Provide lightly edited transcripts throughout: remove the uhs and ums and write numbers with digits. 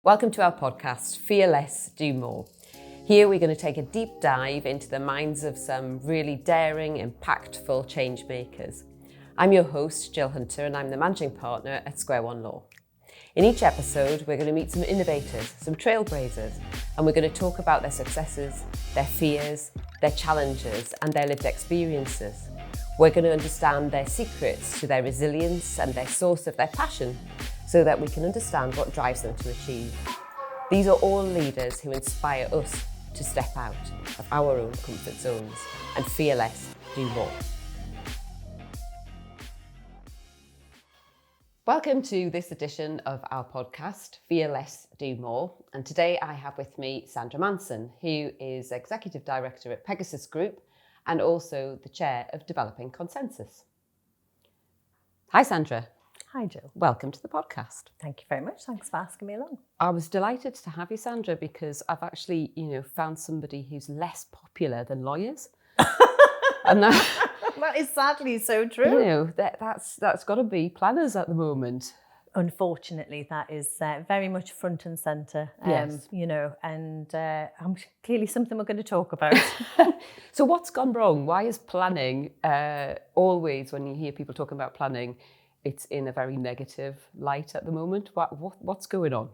Welcome to our podcast, Fear Less, Do More. Here we're going to take a deep dive into the minds of some really daring, impactful change makers. I'm your host, Gill Hunter, and I'm the managing partner at Square One Law. In each episode, we're going to meet some innovators, some trailblazers, and we're going to talk about their successes, their fears, their challenges, and their lived experiences. We're going to understand their secrets to their resilience and their source of their passion, so that we can understand what drives them to achieve. These are all leaders who inspire us to step out of our own comfort zones and fear less, do more. Welcome to this edition of our podcast, Fear Less, Do More. And today I have with me Sandra Manson, who is Executive Director at Pegasus Group and also the Chair of Developing Consensus. Hi, Sandra. Hi, Jill. Welcome to the podcast. Thank you very much. Thanks for asking me along. I was delighted to have you, Sandra, because I've actually, found somebody who's less popular than lawyers. And that is sadly so true. That's got to be planners at the moment. Unfortunately, that is very much front and centre. Yes. I'm clearly something we're going to talk about. So what's gone wrong? Why is planning always, when you hear people talking about planning, it's in a very negative light at the moment? What's going on?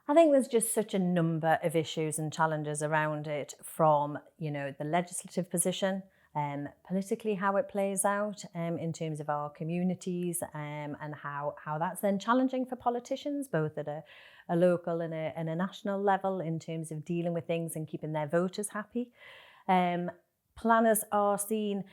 I think there's just such a number of issues and challenges around it, from the legislative position, politically how it plays out in terms of our communities, and how that's then challenging for politicians, both at a local and a national level, in terms of dealing with things and keeping their voters happy. Planners are seen,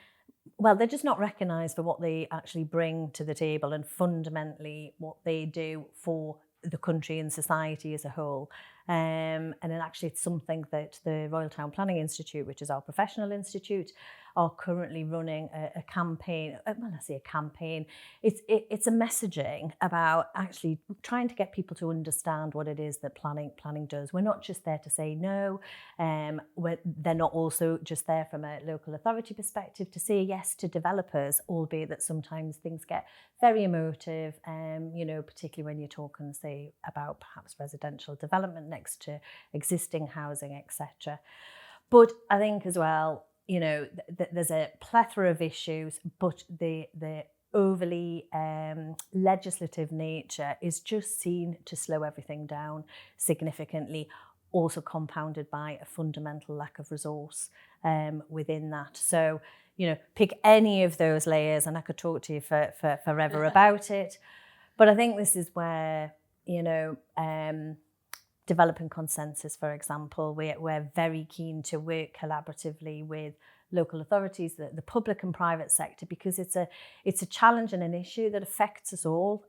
well, they're just not recognised for what they actually bring to the table and fundamentally what they do for the country and society as a whole. And then actually it's something that the Royal Town Planning Institute, which is our professional institute, are currently running a campaign. When I say a campaign, it's a messaging about actually trying to get people to understand what it is that planning does. We're not just there to say no. They're not also just there from a local authority perspective to say yes to developers, albeit that sometimes things get very emotive, particularly when you're talking, say, about perhaps residential development next to existing housing, etc. But I think as well, there's a plethora of issues, but the overly legislative nature is just seen to slow everything down significantly, also compounded by a fundamental lack of resource within that. So, pick any of those layers and I could talk to you for forever about it. But I think this is where, Developing Consensus, for example, we're very keen to work collaboratively with local authorities, the public and private sector, because it's a challenge and an issue that affects us all.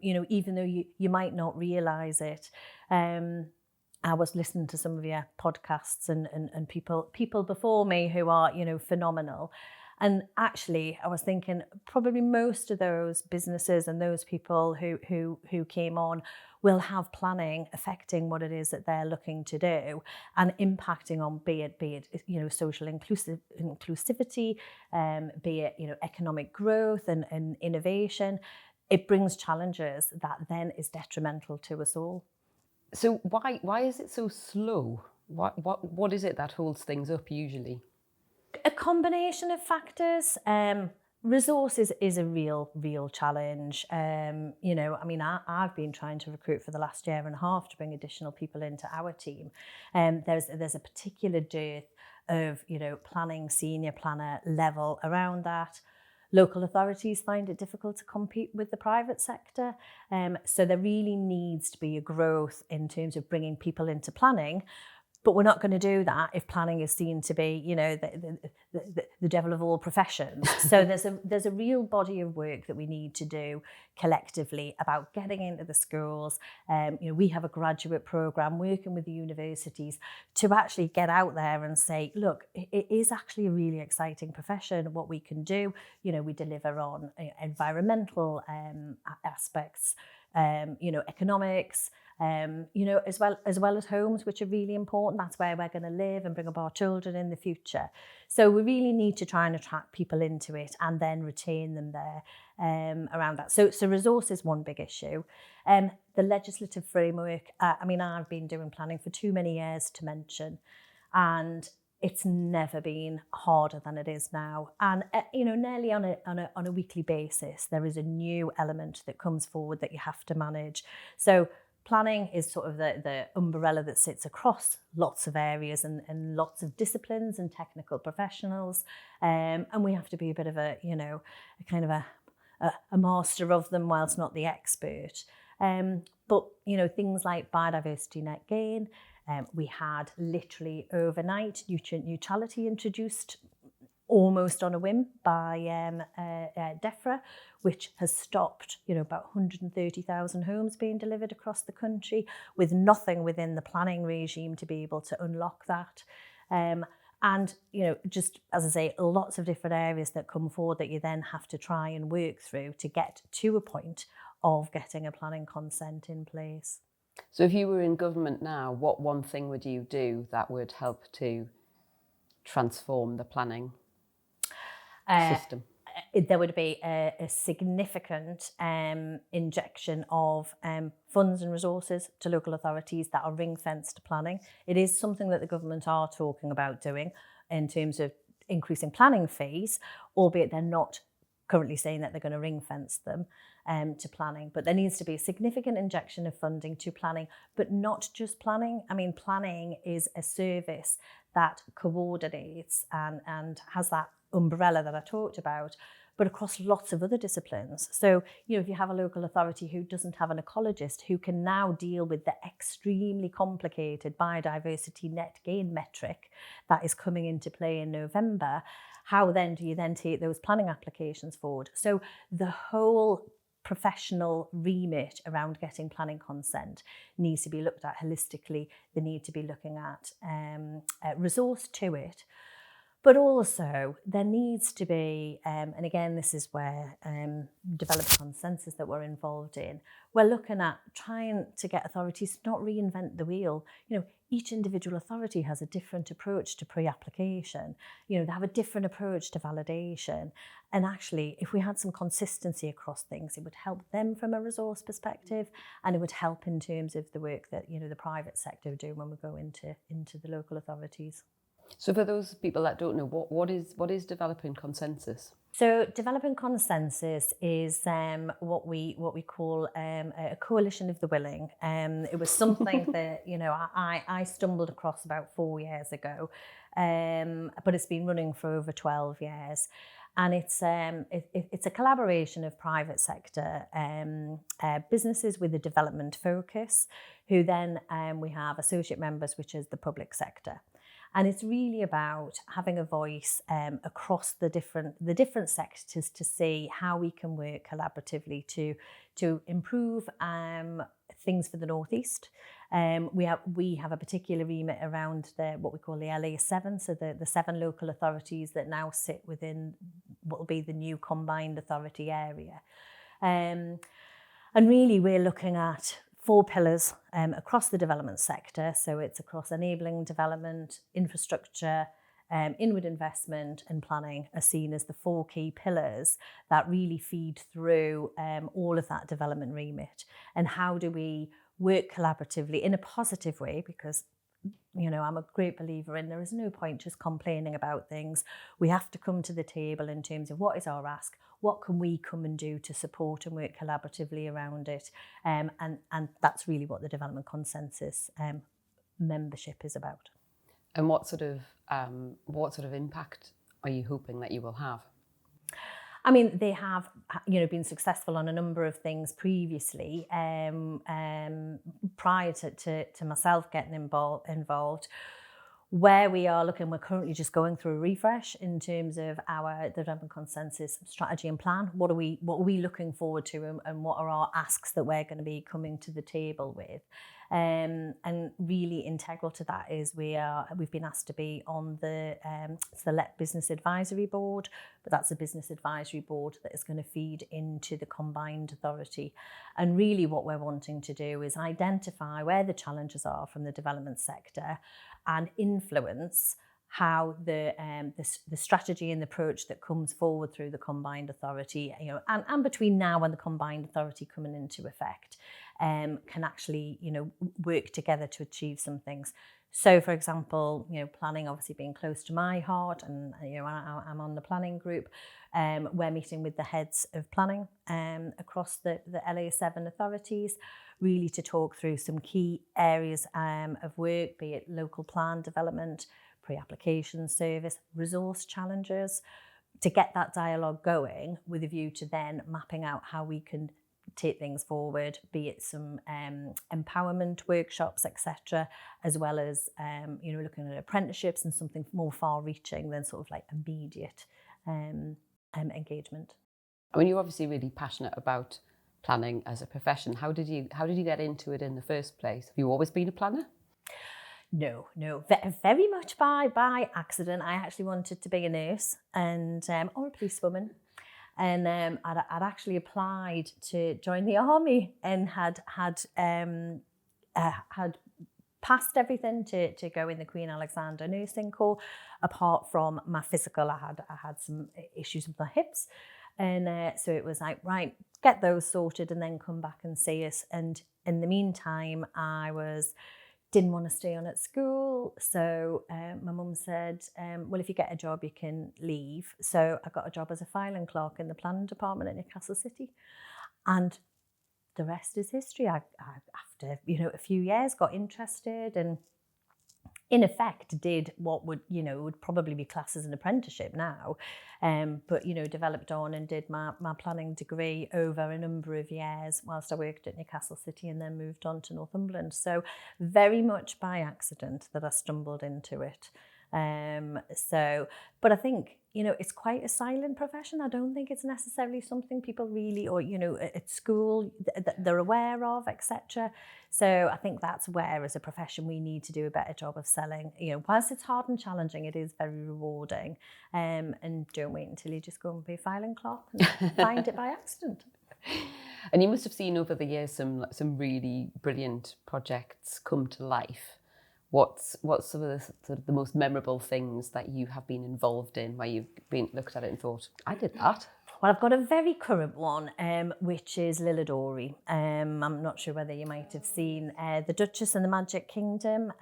Even though you might not realise it. I was listening to some of your podcasts and people before me who are phenomenal. And actually, I was thinking probably most of those businesses and those people who came on will have planning affecting what it is that they're looking to do and impacting on be it social inclusivity, be it economic growth and innovation. It brings challenges that then is detrimental to us all. So why is it so slow? What is it that holds things up usually? A combination of factors. Resources is a real challenge. I've been trying to recruit for the last year and a half to bring additional people into our team. There's a particular dearth of planning, senior planner level around that. Local authorities find it difficult to compete with the private sector. So there really needs to be a growth in terms of bringing people into planning. But we're not going to do that if planning is seen to be, the devil of all professions. So there's a real body of work that we need to do collectively about getting into the schools. We have a graduate programme working with the universities to actually get out there and say, look, it is actually a really exciting profession, what we can do. We deliver on environmental aspects, economics, as well as homes, which are really important. That's where we're going to live and bring up our children in the future. So we really need to try and attract people into it and then retain them there around that. So resource is one big issue. The legislative framework, I've been doing planning for too many years to mention, and it's never been harder than it is now. And, nearly on a weekly basis, there is a new element that comes forward that you have to manage. So planning is sort of the umbrella that sits across lots of areas and lots of disciplines and technical professionals. And we have to be a bit of a master of them whilst not the expert. But things like biodiversity net gain, we had literally overnight nutrient neutrality introduced almost on a whim by DEFRA, which has stopped about 130,000 homes being delivered across the country, with nothing within the planning regime to be able to unlock that. And just as I say, lots of different areas that come forward that you then have to try and work through to get to a point of getting a planning consent in place. So if you were in government now, what one thing would you do that would help to transform the planning system? There would be a significant injection of funds and resources to local authorities that are ring-fenced to planning. It is something that the government are talking about doing in terms of increasing planning fees, albeit they're not currently saying that they're going to ring-fence them to planning. But there needs to be a significant injection of funding to planning, but not just planning. Planning is a service that coordinates and has that umbrella that I talked about, but across lots of other disciplines. So, if you have a local authority who doesn't have an ecologist who can now deal with the extremely complicated biodiversity net gain metric that is coming into play in November, how then do you then take those planning applications forward? So the whole professional remit around getting planning consent needs to be looked at holistically. They need to be looking at resource to it. But also there needs to be, and again, this is where developer consensus that we're involved in, we're looking at trying to get authorities to not reinvent the wheel. Each individual authority has a different approach to pre-application. They have a different approach to validation. And actually, if we had some consistency across things, it would help them from a resource perspective, and it would help in terms of the work that, the private sector do when we go into the local authorities. So for those people that don't know, what is developing consensus? So developing consensus is what we call a coalition of the willing. It was something that I stumbled across about 4 years ago, but it's been running for over 12 years. And it's a collaboration of private sector businesses with a development focus, who then we have associate members, which is the public sector. And it's really about having a voice across the different sectors to see how we can work collaboratively to improve things for the North East. We have a particular remit around what we call the LA7, so the 7 local authorities that now sit within what will be the new combined authority area. And really we're looking at 4 pillars across the development sector. So it's across enabling development, infrastructure, inward investment and planning are seen as the 4 key pillars that really feed through all of that development remit. And how do we work collaboratively in a positive way? Because I'm a great believer in there is no point just complaining about things. We have to come to the table in terms of what is our ask, what can we come and do to support and work collaboratively around it, and that's really what the development consensus membership is about. And what sort of impact are you hoping that you will have? They have, been successful on a number of things previously. Prior to myself getting involved, where we are looking, we're currently just going through a refresh in terms of the development consensus strategy and plan. What are we looking forward to, and what are our asks that we're going to be coming to the table with? And really integral to that is we've been asked to be on the Select Business Advisory Board, but that's a business advisory board that is going to feed into the combined authority. And really what we're wanting to do is identify where the challenges are from the development sector and influence how the strategy and the approach that comes forward through the combined authority, and between now and the combined authority coming into effect, can actually, work together to achieve some things. So, for example, planning obviously being close to my heart, and I'm on the planning group. We're meeting with the heads of planning across the LA7 authorities, really to talk through some key areas of work, be it local plan development, pre-application service, resource challenges, to get that dialogue going with a view to then mapping out how we can take things forward, be it some empowerment workshops, etc., as well as looking at apprenticeships and something more far-reaching than sort of like immediate engagement. I mean, you're obviously really passionate about planning as a profession. How did you get into it in the first place? Have you always been a planner? No, very much by accident. I actually wanted to be a nurse and or a policewoman, and I'd actually applied to join the army and had passed everything to go in the Queen Alexandra Nursing Corps. Apart from my physical, I had some issues with my hips, and so it was like, right, get those sorted and then come back and see us. And in the meantime, I didn't want to stay on at school, so my mum said, well, if you get a job you can leave. So I got a job as a filing clerk in the planning department at Newcastle City, and the rest is history. I after a few years got interested and in effect did what would probably be classed as an apprenticeship now, but developed on and did my planning degree over a number of years whilst I worked at Newcastle City, and then moved on to Northumberland. So very much by accident that I stumbled into it. But I think it's quite a silent profession. I don't think it's necessarily something people really, or at school they're aware of, etc. So I think that's where, as a profession, we need to do a better job of selling. Whilst it's hard and challenging, it is very rewarding. And don't wait until you just go and be a filing clerk and find it by accident. And you must have seen over the years some really brilliant projects come to life. What's some of the most memorable things that you have been involved in, where you've been looked at it and thought, I did that? Well, I've got a very current one, which is Lilidori. I'm not sure whether you might have seen The Duchess and the Magic Kingdom.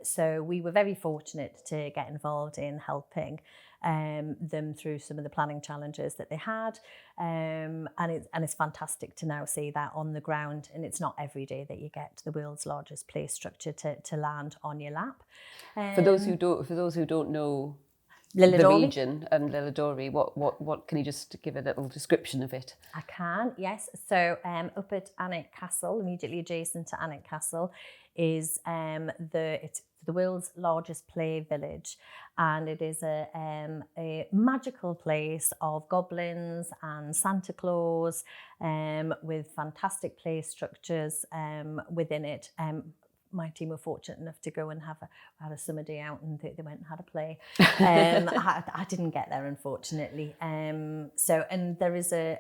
So we were very fortunate to get involved in helping them through some of the planning challenges that they had, and it's fantastic to now see that on the ground. And it's not every day that you get the world's largest play structure to land on your lap. For those who don't know Lilidori. The region and Lilidori, what can you just give a little description of it? I can, yes. So up at Alnwick Castle, immediately adjacent to Alnwick Castle, is it's the world's largest play village, and it is a magical place of goblins and Santa Claus, with fantastic play structures within it. My team were fortunate enough to go and had a summer day out, and they went and had a play. I didn't get there, unfortunately. And there is a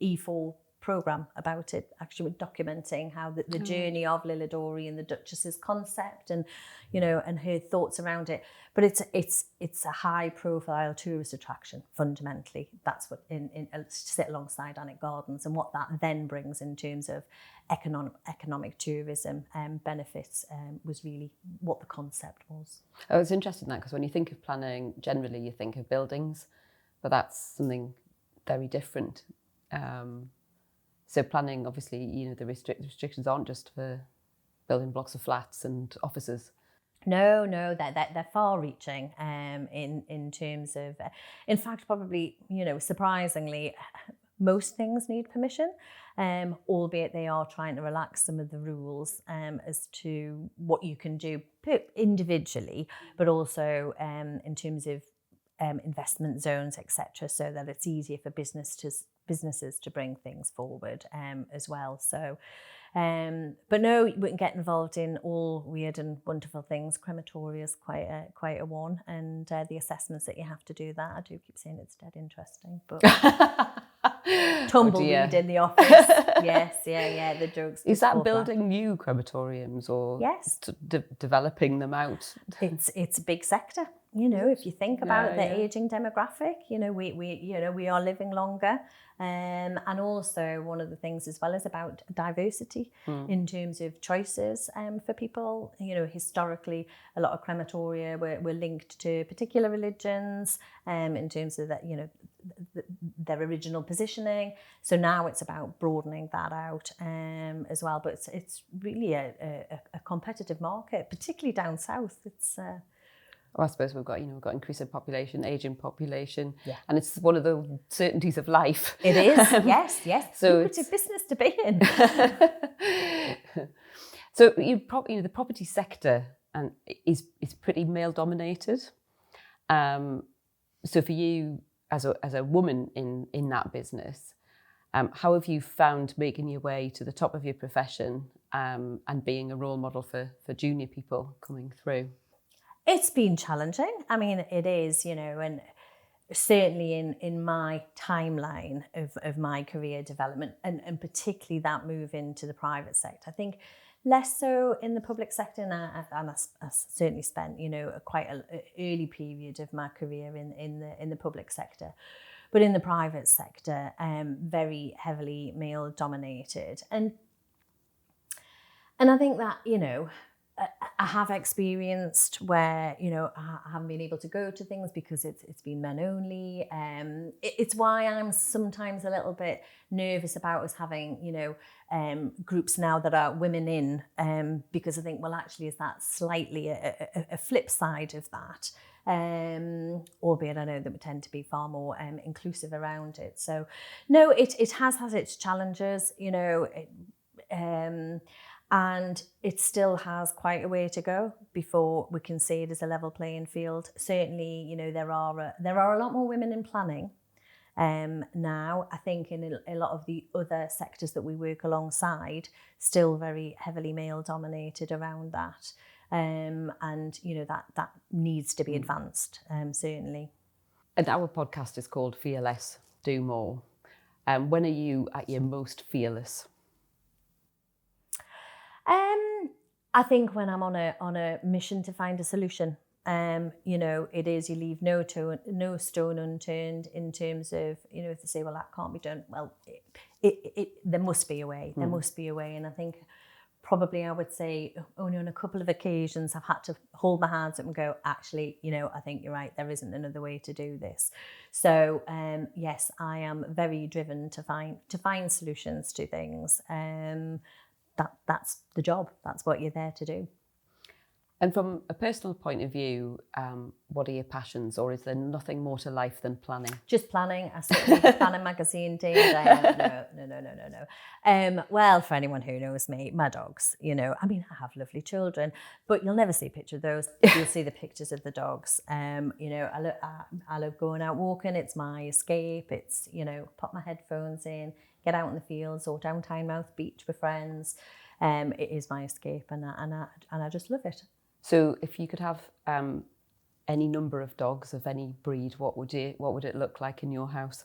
E4 programme about it, actually documenting how the journey of Lilidori and the Duchess's concept, and and her thoughts around it. But it's a high profile tourist attraction fundamentally. That's what in sit alongside Alnwick Gardens, and what that then brings in terms of economic tourism benefits was really what the concept was. I was interested in that, because when you think of planning, generally you think of buildings, but that's something very different. So planning, obviously, the restrictions aren't just for building blocks of flats and offices. No, they're far-reaching in terms of, in fact, probably, surprisingly, most things need permission, albeit they are trying to relax some of the rules as to what you can do individually, but also in terms of investment zones, etc., so that it's easier for businesses to bring things forward as well. So But no, we can get involved in all weird and wonderful things. Crematoria is quite a one, and the assessments that you have to do that. I do keep saying it's dead interesting, but tumbleweed in the office. Yes, yeah, the jokes. Is that building new crematoriums or yes, developing them out? It's a big sector. You know, if you think about the aging demographic, you know, we are living longer. And also one of the things as well is about diversity in terms of choices for people. You know, historically, a lot of crematoria were linked to particular religions in terms of that, you know, their original positioning. So now it's about broadening that out as well. But it's really a competitive market, particularly down south. It's Well, I suppose we've got increasing population, aging population, and it's one of the certainties of life. It is, yes. So it's a business to be in. So the property sector is pretty male dominated. So for you as a woman in that business, how have you found making your way to the top of your profession and being a role model for junior people coming through? It's been challenging. I mean, it is, you know, and certainly in my timeline of my career development and particularly that move into the private sector. I think less so in the public sector, and I certainly spent, you know, quite an early period of my career in the public sector. But in the private sector, very heavily male dominated. And I think that, you know, I have experienced where, you know, I haven't been able to go to things because it's been men only. It's why I'm sometimes a little bit nervous about us having, you know, groups now that are women in, because I think, well, actually, is that slightly a flip side of that? Albeit I know that we tend to be far more inclusive around it. So, no, it has its challenges, you know. And it still has quite a way to go before we can see it as a level playing field. Certainly, you know, there are a lot more women in planning now. I think in a lot of the other sectors that we work alongside, still very heavily male dominated around that. And, you know, that needs to be advanced, certainly. And our podcast is called Fear Less, Do More. When are you at your most fearless? I think when I'm on a mission to find a solution, you know, it is, you leave no stone unturned in terms of, you know, if they say, well, that can't be done. Well, there must be a way. There must be a way. And I think probably I would say only on a couple of occasions I've had to hold my hands up and go, actually, you know, I think you're right. There isn't another way to do this. So yes, I am very driven to find solutions to things. That's the job. That's what you're there to do. And from a personal point of view, what are your passions, or is there nothing more to life than planning? Just planning. I certainly the planning magazine did. No. Well, for anyone who knows me, my dogs, you know, I mean, I have lovely children, but you'll never see a picture of those. You'll see the pictures of the dogs. You know, I love going out walking. It's my escape. It's, you know, pop my headphones in, get out in the fields or down Tynemouth Beach with friends. It is my escape, and I just love it. So if you could have any number of dogs of any breed, what would it look like in your house?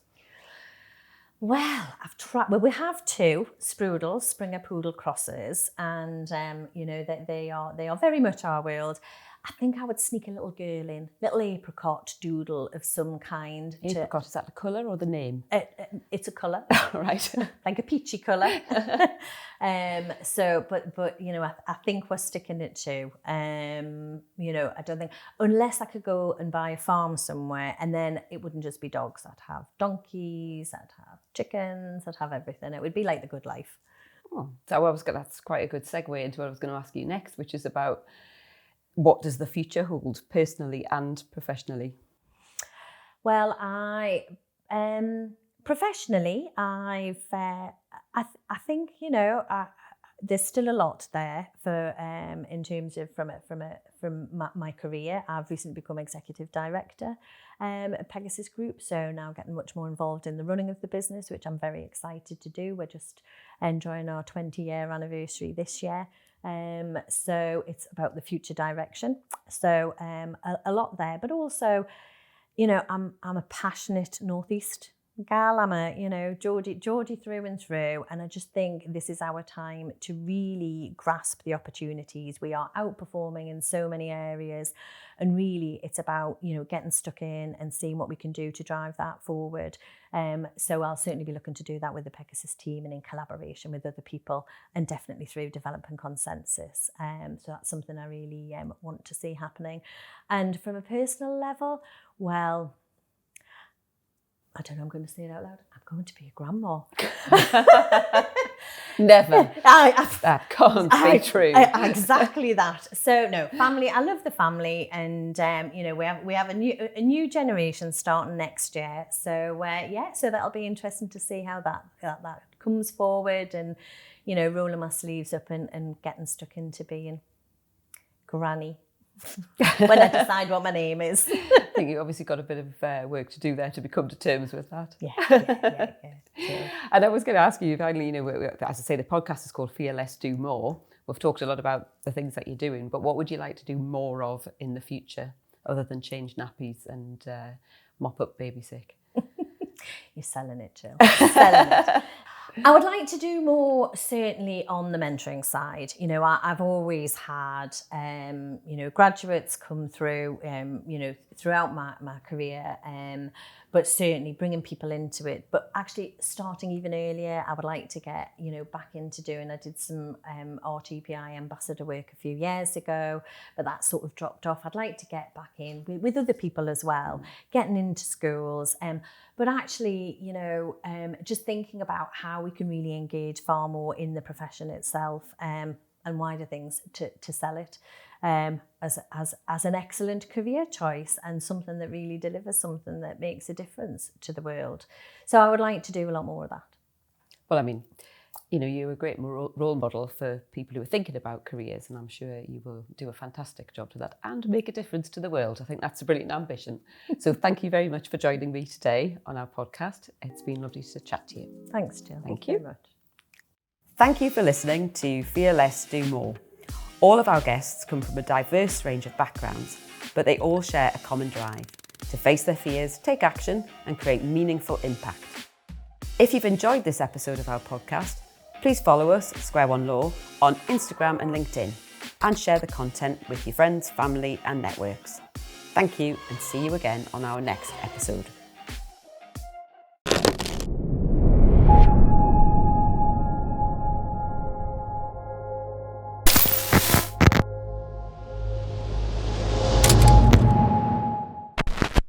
Well, I've tried. Well, we have two Sprudels, Springer Poodle crosses, and you know that they are very much our world. I think I would sneak a little girl in, little apricot doodle of some kind. Apricot, is that the colour or the name? It's a colour. Right. Like a peachy colour. So, but you know, I think we're sticking it to. You know, I don't think, unless I could go and buy a farm somewhere, and then it wouldn't just be dogs. I'd have donkeys, I'd have chickens, I'd have everything. It would be like the good life. Oh, so that's quite a good segue into what I was going to ask you next, which is about, what does the future hold, personally and professionally? Well, professionally, I think, you know, there's still a lot there for in terms of from my career. I've recently become executive director at Pegasus Group, so now getting much more involved in the running of the business, which I'm very excited to do. We're just enjoying our 20-year anniversary this year. So it's about the future direction. So a lot there, but also, you know, I'm a passionate Northeast gal. I'm a, you know, Geordie through and through. And I just think this is our time to really grasp the opportunities. We are outperforming in so many areas. And really, it's about, you know, getting stuck in and seeing what we can do to drive that forward. So I'll certainly be looking to do that with the Pegasus team and in collaboration with other people, and definitely through developing consensus. So that's something I really want to see happening. And from a personal level, well, I don't know, I'm going to say it out loud. I'm going to be a grandma. Never. That can't be true. Exactly that. So no, family. I love the family, and you know, we have a new generation starting next year. So so that'll be interesting to see how that comes forward, and you know, rolling my sleeves up and getting stuck into being granny. When I decide what my name is. I think you obviously got a bit of work to do there to come to terms with that. Yeah. Sure. And I was going to ask you, finally, you know, as I say, the podcast is called Fear Less, Do More. We've talked a lot about the things that you're doing, but what would you like to do more of in the future, other than change nappies and mop up baby sick? You're selling it, Jill. Selling it. I would like to do more, certainly on the mentoring side. You know, I've always had, you know, graduates come through, you know, throughout my career, but certainly bringing people into it. But actually starting even earlier, I would like to get, you know, back into doing, I did some RTPI ambassador work a few years ago, but that sort of dropped off. I'd like to get back in with other people as well, getting into schools. But actually, you know, just thinking about how we can really engage far more in the profession itself, and wider things to sell it as an excellent career choice, and something that really delivers something that makes a difference to the world. So I would like to do a lot more of that. Well, I mean, you know, you're a great role model for people who are thinking about careers, and I'm sure you will do a fantastic job to that and make a difference to the world. I think that's a brilliant ambition. So thank you very much for joining me today on our podcast. It's been lovely to chat to you. Thanks, Jill. Thank you very much. Thank you for listening to Fear Less, Do More. All of our guests come from a diverse range of backgrounds, but they all share a common drive to face their fears, take action, and create meaningful impact. If you've enjoyed this episode of our podcast, please follow us, Square One Law, on Instagram and LinkedIn, and share the content with your friends, family, and networks. Thank you, and see you again on our next episode.